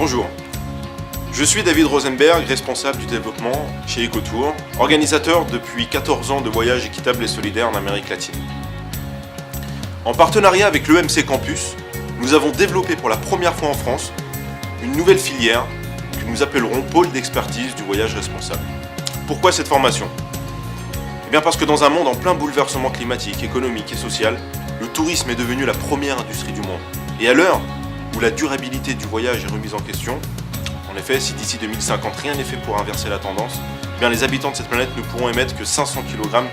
Bonjour, je suis David Rosenberg, responsable du développement chez EcoTour, organisateur depuis 14 ans de voyages équitables et solidaires en Amérique latine. En partenariat avec l'EMC Campus, nous avons développé pour la première fois en France une nouvelle filière que nous appellerons Pôle d'expertise du voyage responsable. Pourquoi cette formation ? Eh bien parce que dans un monde en plein bouleversement climatique, économique et social, le tourisme est devenu la première industrie du monde. Et à l'heure où la durabilité du voyage est remise en question, en effet, si d'ici 2050 rien n'est fait pour inverser la tendance, eh bien les habitants de cette planète ne pourront émettre que 500 kg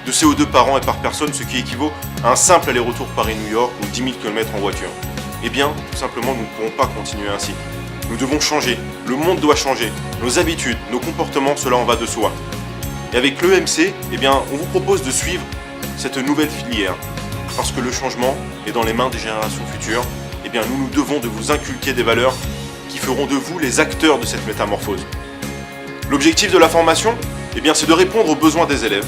de CO2 par an et par personne, ce qui équivaut à un simple aller-retour Paris-New York ou 10 000 km en voiture. Eh bien, tout simplement, nous ne pourrons pas continuer ainsi. Nous devons changer, le monde doit changer, nos habitudes, nos comportements, cela en va de soi. Et avec l'EMC, eh bien, on vous propose de suivre cette nouvelle filière, parce que le changement est dans les mains des générations futures. Eh bien, nous devons de vous inculquer des valeurs qui feront de vous les acteurs de cette métamorphose. L'objectif de la formation, eh bien, c'est de répondre aux besoins des élèves,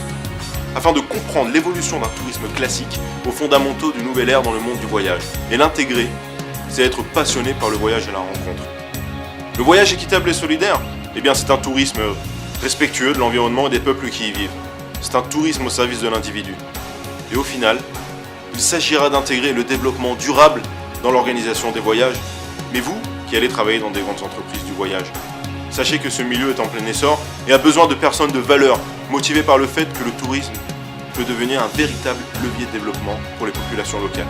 afin de comprendre l'évolution d'un tourisme classique aux fondamentaux d'une nouvelle ère dans le monde du voyage. Et l'intégrer, c'est être passionné par le voyage et la rencontre. Le voyage équitable et solidaire, eh bien, c'est un tourisme respectueux de l'environnement et des peuples qui y vivent. C'est un tourisme au service de l'individu. Et au final, il s'agira d'intégrer le développement durable dans l'organisation des voyages. Mais vous, qui allez travailler dans des grandes entreprises du voyage, sachez que ce milieu est en plein essor et a besoin de personnes de valeur, motivées par le fait que le tourisme peut devenir un véritable levier de développement pour les populations locales.